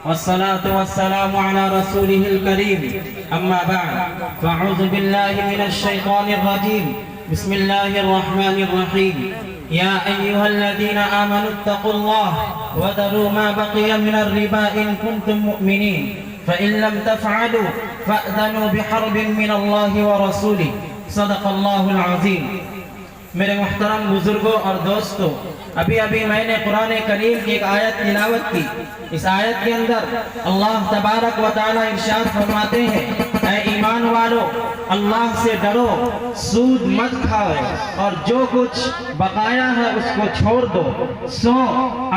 والصلاة والسلام على رسوله الكريم أما بعد فأعوذ بالله من الشيطان الرجيم بسم الله الرحمن الرحيم يا أيها الذين آمنوا اتقوا الله وذروا ما بقي من الربا إن كنتم مؤمنين فإن لم تفعلوا فأذنوا بحرب من الله ورسوله صدق الله العظيم۔ میرے محترم بزرگوں اور دوستوں، ابھی میں نے قرآن کریم کی ایک آیت تلاوت کی۔ اس آیت کے اندر اللہ تبارک و تعالی ارشاد فرماتے ہیں، اے ایمان والو اللہ سے ڈرو، سود مت کھاؤ اور جو کچھ بقایا ہے اس کو چھوڑ دو۔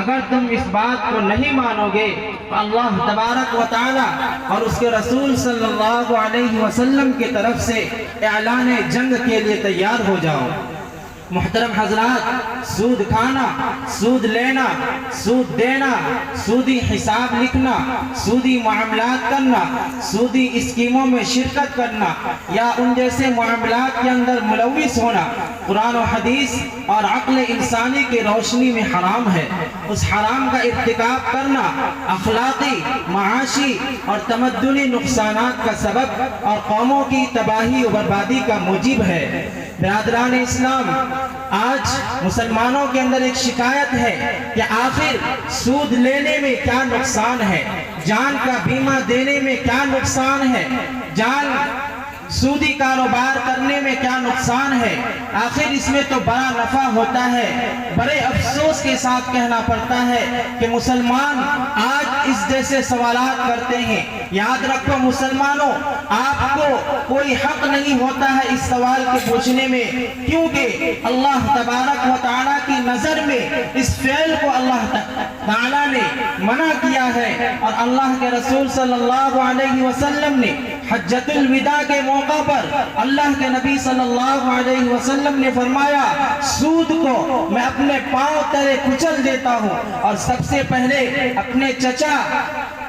اگر تم اس بات کو نہیں مانو گے تو اللہ تبارک و تعالی اور اس کے رسول صلی اللہ علیہ وسلم کی طرف سے اعلان جنگ کے لیے تیار ہو جاؤ۔ محترم حضرات، سود کھانا، سود لینا، سود دینا، سودی حساب لکھنا، سودی معاملات کرنا، سودی اسکیموں میں شرکت کرنا یا ان جیسے معاملات کے اندر ملوث ہونا قرآن و حدیث اور عقل انسانی کی روشنی میں حرام ہے۔ اس حرام کا ارتکاب کرنا اخلاقی، معاشی اور تمدنی نقصانات کا سبب اور قوموں کی تباہی و بربادی کا موجب ہے۔ برادران اسلام، آج مسلمانوں کے اندر ایک شکایت ہے کہ آخر سود لینے میں کیا نقصان ہے، جان کا بیمہ دینے میں کیا نقصان ہے، سودی کاروبار کرنے میں کیا نقصان ہے، آخر اس میں تو بڑا نفع ہوتا ہے۔ بڑے افسوس کے ساتھ کہنا پڑتا ہے کہ مسلمان آج اس جیسے سوالات کرتے ہیں۔ یاد رکھو مسلمانوں، آپ کو کوئی حق نہیں ہوتا ہے اس سوال کے پوچھنے میں، کیونکہ اللہ تبارک و تعالیٰ کی نظر میں اس فعل کو اللہ تعالیٰ نے منع کیا ہے، اور اللہ کے رسول صلی اللہ علیہ وسلم نے حجۃ الوداع کے موقع پر اللہ کے نبی صلی اللہ علیہ وسلم نے فرمایا، سود کو میں اپنے پاؤں تلے کچل دیتا ہوں، اور سب سے پہلے اپنے چچا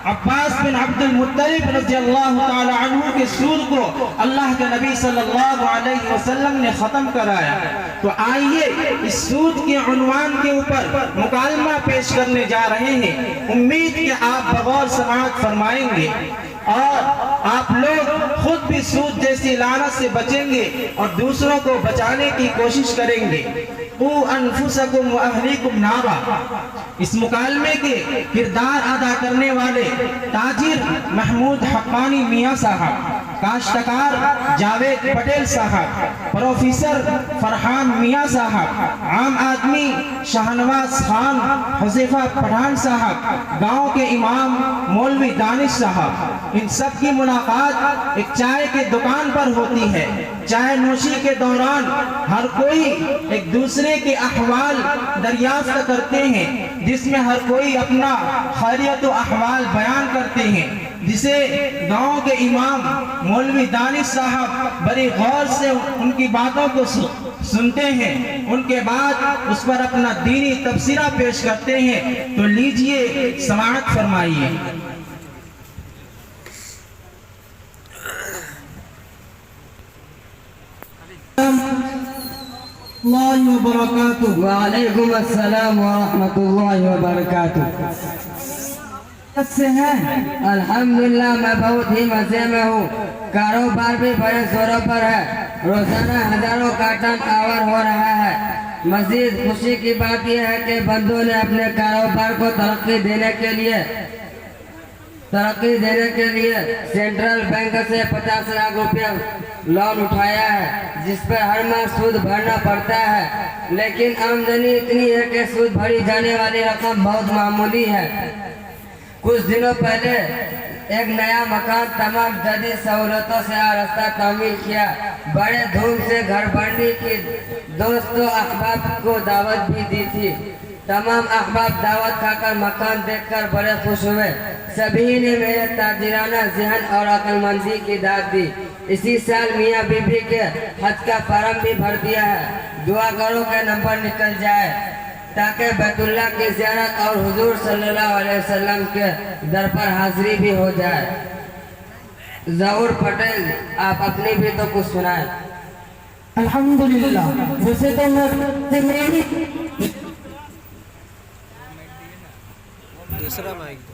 عباس بن عبد المطلب رضی اللہ تعالی عنہ کے سود کو اللہ کے نبی صلی اللہ علیہ وسلم نے ختم کرایا۔ تو آئیے اس سود کے عنوان کے اوپر مکالمہ پیش کرنے جا رہے ہیں۔ امید کہ آپ بغور سماعت فرمائیں گے اور آپ لوگ خود بھی سود جیسی لعنت سے بچیں گے اور دوسروں کو بچانے کی کوشش کریں گے۔ قُوْ أَنفُسَكُمْ وَأَهْلِيكُمْ نَارًا۔ اس مکالمے کے کردار ادا کرنے والے تاجر محمود حقانی میاں صاحب، کاشتکار جاوید پٹیل صاحب، پروفیسر فرحان میاں صاحب، عام آدمی شاہنواز خان حذیفہ پٹھان صاحب، گاؤں کے امام مولوی دانش صاحب، ان سب کی ملاقات ایک چائے کے دکان پر ہوتی ہے۔ چائے نوشی کے دوران ہر کوئی ایک دوسرے کے احوال دریافت کرتے ہیں، جس میں ہر کوئی اپنا خیریت و احوال بیان کرتے ہیں، جسے گاؤں کے امام مولوی دانش صاحب بڑی غور سے ان کی باتوں کو سنتے ہیں، ان کے بعد اس پر اپنا دینی تبصرہ پیش کرتے ہیں۔ تو لیجئے سماعت فرمائیے۔ اللہ وبرکاتہ۔ وعلیکم السلام ورحمۃ اللہ وبرکاتہ۔ الحمدللہ میں بہت ہی مزے میں ہوں، کاروبار بھی بڑے زوروں پر ہے، روزانہ ہزاروں کا ٹن آور ہو رہا ہے۔ مزید خوشی کی بات یہ ہے کہ بندوں نے اپنے کاروبار کو ترقی دینے کے لیے سینٹرل بینک سے 50 لاکھ روپے لون اٹھایا ہے، جس پر ہر ماہ سود بھرنا پڑتا ہے، لیکن آمدنی اتنی ہے کہ سود بھری جانے والی رقم بہت معمولی ہے۔ کچھ دنوں پہلے ایک نیا مکان تمام جدید سہولتوں سے آراستہ تعمیر کیا، بڑے دھوم سے گھر بھرنے کی دوستوں احباب کو دعوت بھی دی تھی۔ تمام احباب دعوت کھا کر مکان دیکھ کر بڑے خوش ہوئے۔ سبھی نے میرے تاجرانہ ذہن اور عقل مندی کی داد دی۔ اسی سال میاں بی بی کے حج کا فارم بھی بھر دیا ہے۔ دعا کرو کہ نمبر نکل جائے تاکہ بیت اللہ کی زیارت اور حضور صلی اللہ علیہ وسلم کے در پر حاضری بھی ہو جائے۔ ظہور پٹیل، آپ اپنی بھی تو کچھ سنائیں۔ الحمدللہ، ویسے تو میری دوسرا مائک دو۔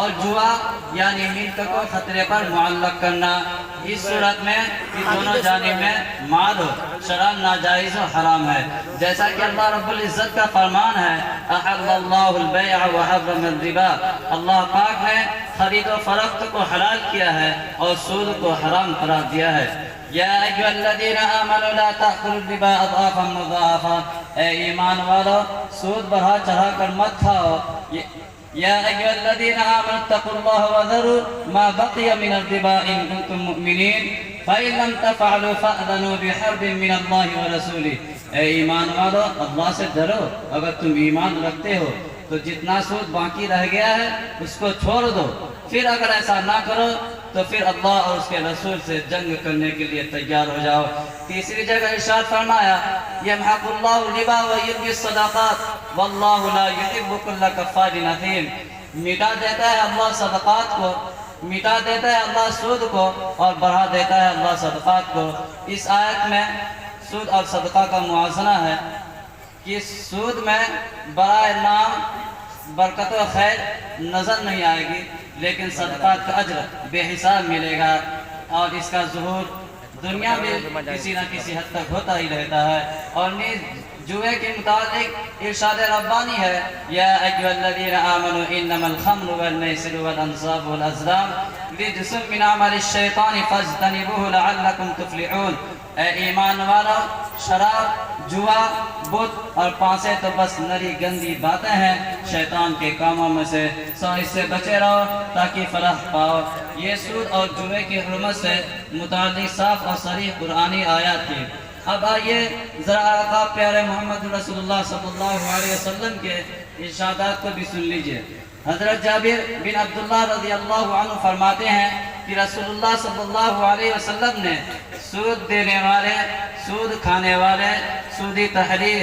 اور جوا یعنی ملک کو خطرے پر معلق کرنا، اس صورت میں کہ دونوں جانب میں مال ہو، شراب ناجائز و حرام ہے، جیسا کہ اللہ رب العزت کا فرمان ہے احل اللہ البیع وحرم الربا، اللہ پاک نے خرید و فروخت کو حلال کیا ہے اور سود کو حرام قرار دیا ہے۔ یا ایھا الذین آمنوا لا تأکلوا الربا اضعافا مضاعفا، اے ایمان والو سود بڑھا چڑھا کر مت کھاؤ۔ یا ایھا الذین آمنوا اتقوا اللہ وذروا ما بقی من الربا ان کنتم مؤمنین فإن لم تفعلوا فأذنوا بحرب من اللہ ورسولہ، اے ایمان والو اللہ سے ڈرو، اگر تم ایمان رکھتے ہو تو جتنا سود باقی رہ گیا ہے اس کو چھوڑ دو، پھر اگر ایسا نہ کرو تو پھر اللہ اور اس کے رسول سے جنگ کرنے کے لیے تیار ہو جاؤ۔ تیسری جگہ ارشاد فرمایا یمحق اللہ الربا ویربی الصدقات واللہ لا یحب کل کفار اثیم، مٹا دیتا ہے اللہ صدقات کو، مٹا دیتا ہے اللہ سود کو اور بڑھا دیتا ہے اللہ صدقات کو۔ اس آیت میں سود اور صدقہ کا موازنہ ہے کہ سود میں برائے نام برکت و خیر نظر نہیں آئے گی، لیکن صدقات کا اجر بے حساب ملے گا، اور اس کا ظہور دنیا میں کسی نہ کسی حد تک ہوتا ہی رہتا ہے۔ اور نیز جوئے کے متعلق ارشاد ربانی ہے یا ایھا الذین آمنوا انما الخمر والمیسر والانصاب والازلام رجس من عمل الشیطان فاجتنبوه لعلکم تفلحون، اے ایمان والو شراب، جوا، بت اور پانسے تو بس نری گندی باتیں ہیں شیطان کے کاموں میں سے، سو اس سے بچے رہو تاکہ فلاح پاؤ۔ یہ سود اور جوے کی حرمت سے متعلق صاف اور صریح قرآنی آیات تھی۔ اب آئیے ذرا آقا پیارے محمد رسول اللہ صلی اللہ علیہ وسلم کے ارشادات کو بھی سن لیجئے۔ حضرت جابر بن عبداللہ رضی اللہ عنہ فرماتے ہیں کہ رسول اللہ صلی اللہ علیہ وسلم نے سود دینے والے، سود کھانے والے، سودی تحریر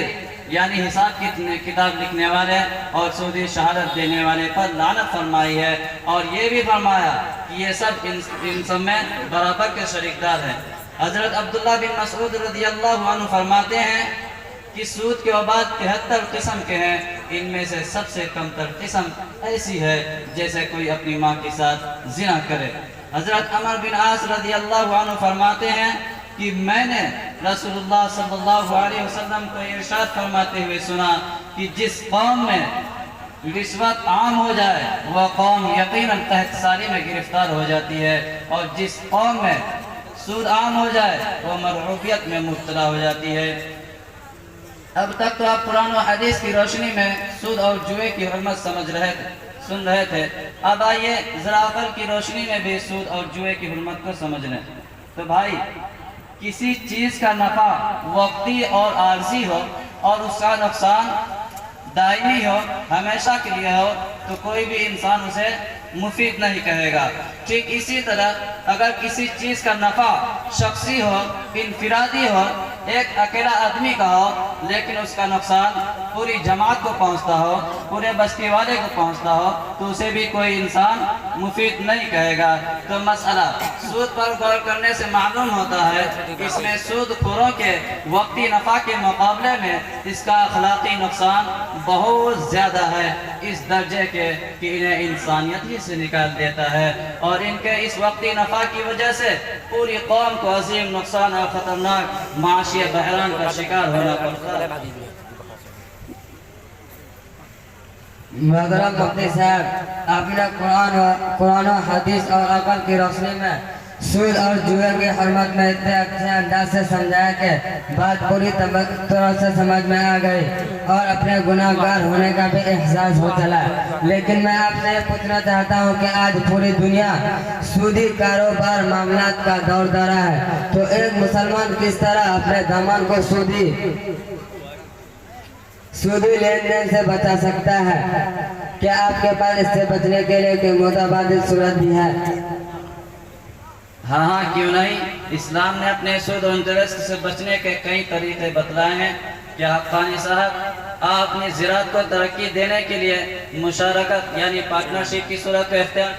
یعنی حساب کی کتاب لکھنے والے اور سودی شہادت دینے والے پر لعنت فرمائی ہے، اور یہ بھی فرمایا کہ یہ سب ان سب میں برابر کے شریک دار ہیں۔ حضرت عبداللہ بن مسعود رضی اللہ عنہ فرماتے ہیں کہ سود کے بعد 73 قسم کے ہیں، ان میں سے سب سے کم تر قسم ایسی ہے جیسے کوئی اپنی ماں کے ساتھ زنا کرے۔ حضرت عمر بن عاص رضی اللہ عنہ فرماتے ہیں کہ میں نے رسول اللہ صلی اللہ علیہ وسلم کو ارشاد فرماتے ہوئے سنا کہ جس قوم میں رشوت عام ہو جائے وہ قوم یقیناً تحت سالی میں گرفتار ہو جاتی ہے، اور جس قوم میں سود عام ہو جائے وہ مرعوبیت میں مبتلا ہو جاتی ہے۔ اب تک تو آپ قرآن و حدیث کی روشنی میں سود اور جوئے کی حرمت سن رہے تھے، اب آئیے ذرا عقل کی روشنی میں بھی سود اور جوئے کی حرمت کو سمجھ لیں۔ تو بھائی کسی چیز کا نفع وقتی اور عارضی ہو اور اس کا نقصان دائمی ہو، ہمیشہ کے لیے ہو، تو کوئی بھی انسان اسے مفید نہیں کہے گا۔ ٹھیک اسی طرح اگر کسی چیز کا نفع شخصی ہو، انفرادی ہو، ایک اکیلا آدمی کا ہو، لیکن اس کا نقصان پوری جماعت کو پہنچتا ہو، پورے بستی والے کو پہنچتا ہو، تو اسے بھی کوئی انسان مفید نہیں کہے گا۔ تو مسئلہ سود پر غور کرنے سے معلوم ہوتا ہے اس میں سود خوروں کے وقتی نفع کے مقابلے میں اس کا اخلاقی نقصان بہت زیادہ ہے، اس درجے کے کہ انہیں انسانیت ہی سے نکال دیتا ہے، اور ان کے اس وقتی نفع کی وجہ سے پوری قوم کو عظیم نقصان اور خطرناک معاشی بحران کا شکار ہونا پڑتا ہے۔ محترم مفتی صاحب، آپ نے قرآن و حدیث اور عقل کی روشنی میں سود اور جوئے کی حرمت میں اتنے اچھے انداز سے سمجھایا کہ بات پوری طرح سے سمجھ میں آ گئی اور اپنے گناہ گار ہونے کا بھی احساس ہو چلا۔ لیکن میں آپ سے یہ پوچھنا چاہتا ہوں کہ آج پوری دنیا سودی کاروبار معاملات کا دور دورہ ہے، تو ایک مسلمان کس طرح اپنے دامن کو سودی لین دین سے بچا سکتا ہے؟ کیا آپ کے پاس اس سے بچنے کے لیے کوئی متبادل صورت بھی ہے؟ ہاں کیوں نہیں، اسلام نے اپنے سود و انٹرسٹ سے بچنے کے کئی طریقے بتلائے ہیں۔ کیا حقانی صاحب آپ اپنی زراعت کو ترقی دینے کے لیے مشارکت یعنی پارٹنرشپ کی صورت کو اختیار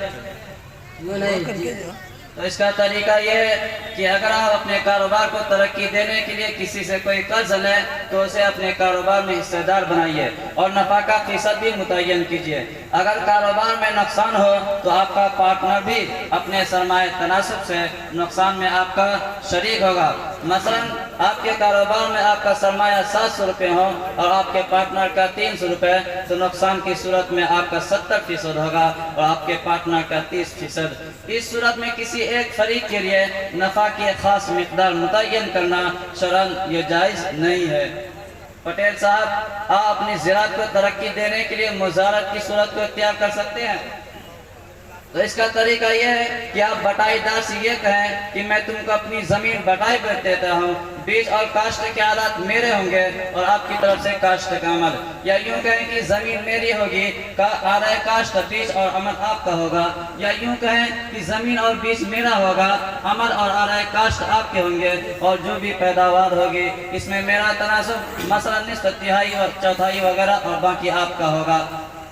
تو اس کا طریقہ یہ ہے کہ اگر آپ اپنے کاروبار کو ترقی دینے کے لیے کسی سے کوئی قرض لیں تو اسے اپنے کاروبار میں حصہ دار بنائیے اور نفع کا فیصد بھی متعین کیجیے۔ اگر کاروبار میں نقصان ہو تو آپ کا پارٹنر بھی اپنے سرمایہ تناسب سے نقصان میں آپ کا شریک ہوگا۔ مثلا آپ کے کاروبار میں آپ کا سرمایہ 700 روپے ہو اور آپ کے پارٹنر کا 300 روپے، تو نقصان کی صورت میں آپ کا 70% ہوگا اور آپ کے پارٹنر کا 30%۔ اس صورت میں کسی ایک فریق کے لیے نفع کی ایک خاص مقدار متعین کرنا شرعاً یہ جائز نہیں ہے۔ پٹیل صاحب، آپ اپنی زراعت کو ترقی دینے کے لیے مزارعت کی صورت کو اختیار کر سکتے ہیں۔ تو اس کا طریقہ یہ ہے کہ آپ بٹائی دار سے یہ کہیں کہ میں تم کو اپنی زمین بٹائی پر دیتا ہوں، بیج اور کاشت کے آلات میرے ہوں گے اور آپ کی طرف سے کاشت کا عمل، یا یوں کہیں کہ زمین میری ہوگی، آلہ کاشت، بیج اور عمل آپ کا ہوگا، یا یوں کہیں کہ زمین اور بیج میرا ہوگا، عمل اور آلہ کاشت آپ کے ہوں گے اور جو بھی پیداوار ہوگی اس میں میرا تناسب مثلا نصف، تہائی اور چوتھائی وغیرہ اور باقی آپ کا ہوگا۔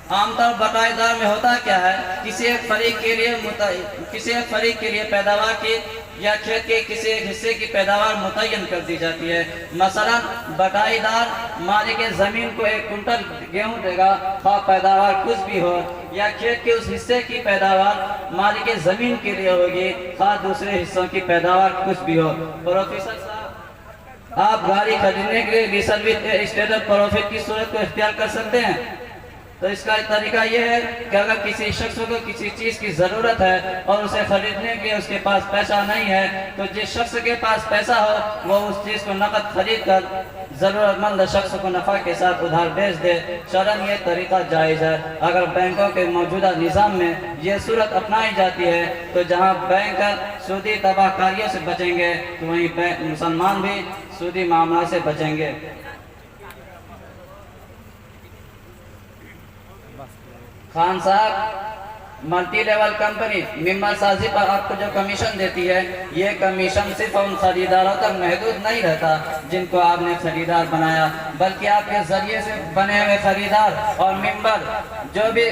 عام طور بٹائی دار میں ہوتا کیا ہے، کسی ایک فریق کے لیے پیداوار کی یا کھیت کے کسی ایک حصے کی پیداوار متعین کر دی جاتی ہے۔ مثلا بٹائی دار مالک زمین کو 1 کنٹل گیہوں دے گا، خواہ پیداوار کچھ بھی ہو، یا کھیت کے اس حصے کی پیداوار مالک زمین کے لیے ہوگی، خواہ دوسرے حصوں کی پیداوار کچھ بھی ہو۔ پروفیسر صاحب، آپ گاڑی خریدنے کے لیے ریسل وتھ اسٹیٹس پروفٹ کی صورت کو اختیار کر سکتے ہیں۔ تو اس کا طریقہ یہ ہے کہ اگر کسی شخص کو کسی چیز کی ضرورت ہے اور اسے خریدنے کے لیے اس کے پاس پیسہ نہیں ہے، تو جس شخص کے پاس پیسہ ہو وہ اس چیز کو نقد خرید کر ضرورت مند شخص کو نفع کے ساتھ ادھار بیچ دے۔ شرعاً یہ طریقہ جائز ہے۔ اگر بینکوں کے موجودہ نظام میں یہ صورت اپنائی جاتی ہے تو جہاں بینک سودی تباہ کاریوں سے بچیں گے تو وہیں مسلمان بھی سودی معاملات سے بچیں گے۔ خان صاحب، ملٹی لیول کمپنی ممبر سازی پر آپ کو جو کمیشن دیتی ہے، یہ کمیشن صرف ان خریداروں تک محدود نہیں رہتا جن کو آپ نے خریدار بنایا، بلکہ آپ کے ذریعے سے بنے ہوئے خریدار اور ممبر جو بھی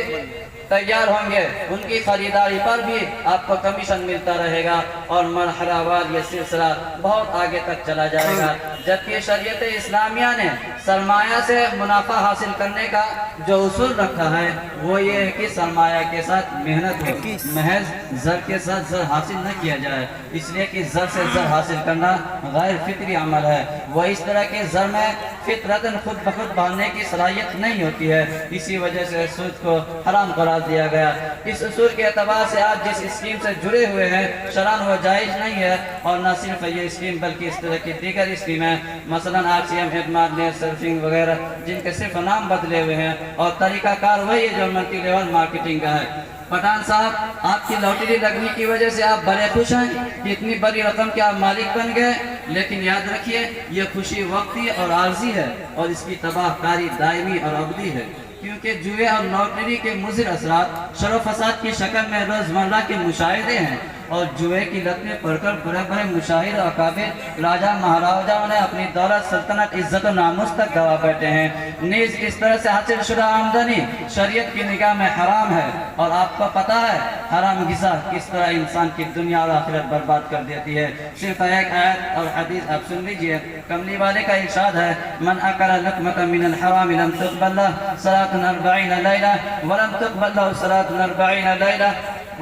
تیار ہوں گے ان کی خریداری پر بھی آپ کو کمیشن ملتا رہے گا اور مرحلہ وار یہ سلسلہ بہت آگے تک چلا جائے گا۔ جبکہ شریعت اسلامیہ نے سرمایہ سے منافع حاصل کرنے کا جو اصول رکھا ہے وہ یہ ہے کہ سرمایہ کے ساتھ محنت ہو، محض زر کے ساتھ زر حاصل نہ کیا جائے، اس لیے کہ زر سے زر حاصل کرنا غیر فطری عمل ہے۔ وہ اس طرح کے زر میں فطرتاً خود بخود بھرنے کی صلاحیت نہیں ہوتی ہے، اسی وجہ سے سود کو حرام قرار دیا گیا۔ اس اصول کے اعتبار سے آج جس اسکیم سے جڑے ہوئے ہیں شرعاً وہ جائز نہیں ہے، اور نہ صرف یہ اسکیم بلکہ اس طرح کی دیگر اسکیمیں مثلاً RCM، اعتماد نیٹ سرفنگ وغیرہ جن کے صرف نام بدلے ہوئے ہیں اور طریقہ کار وہی ہے جو ملٹی لیول مارکیٹنگ کا ہے۔ پٹھان صاحب، آپ کی لاٹری لگنے کی وجہ سے آپ بڑے خوش ہیں کہ اتنی بڑی رقم کے آپ مالک بن گئے، لیکن یاد رکھیے یہ خوشی وقتی اور عارضی ہے اور اس کی تباہ کاری دائمی اور ابدی ہے، کیونکہ جوئے اور لاٹری کے مضر اثرات شر و فساد کی شکل میں روزمرہ کے مشاہدے ہیں، اور جوئے کی لت میں پڑھ کر بڑے بڑے مشاہیر اور اکابر راجہ مہاراجاؤں نے اپنی دولت، سلطنت، عزت و ناموس تک گوا بیٹھے ہیں۔ نیز اس طرح سے حاصل شدہ آمدنی شریعت کی نگاہ میں حرام ہے، اور آپ کو پتہ ہے حرام غذا کس طرح انسان کی دنیا اور آخرت برباد کر دیتی ہے۔ صرف ایک آیت اور حدیث آپ سن لیجئے، کملی والے کا ارشاد ہے، من اکل لقمۃ من الحرام لم تقبل له صلاة 40 لیلہ ولم تقبل له صلاة 40 لیلہ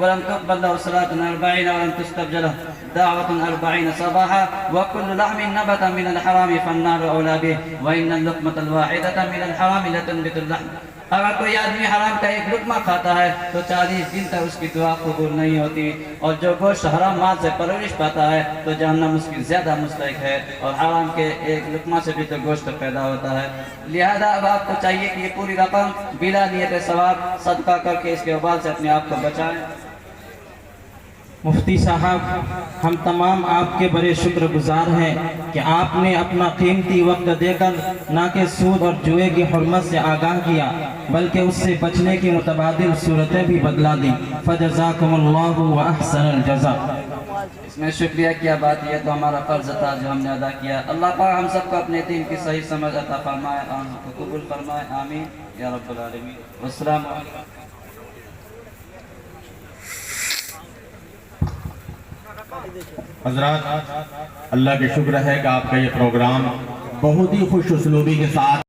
ولم تقبل له صلاة 40 ولم تستجب له دعوة 40 صباحا وكل لحم نبت من الحرام فالنار أولى به وإن اللقمة الواحدة من الحرام لتنبت اللحم۔ اگر کوئی آدمی حرام کا ایک لقمہ کھاتا ہے تو 40 دن تک اس کی دعا قبول نہیں ہوتی، اور جو گوشت حرام مال سے پرورش پاتا ہے تو جہنم اس کی زیادہ مستحق ہے، اور حرام کے ایک لقمہ سے بھی تو گوشت پیدا ہوتا ہے۔ لہذا اب آپ کو چاہیے کہ یہ پوری رقم بلا نیت ثواب صدقہ کر کے اس کے وبال سے اپنے آپ کو بچائیں۔ مفتی صاحب، ہم تمام آپ کے بڑے شکر گزار ہیں کہ آپ نے اپنا قیمتی وقت دے کر نہ کہ سود اور جوئے کی حرمت سے آگاہ کیا بلکہ اس سے بچنے کی متبادل صورتیں بھی بدلا دی۔ فجزاکم اللہ واحسن الجزاء۔ اس میں شکریہ کیا بات، یہ تو ہمارا فرض تھا جو ہم نے ادا کیا۔ اللہ پاک ہم سب کو اپنے دین کی صحیح سمجھ عطا فرمائے، ہم کو قبول فرمائے، آمین یا رب العالمین۔ والسلام علیکم۔ حضرات اللہ کے شکر ہے کہ آپ کا یہ پروگرام بہت ہی خوش اسلوبی کے ساتھ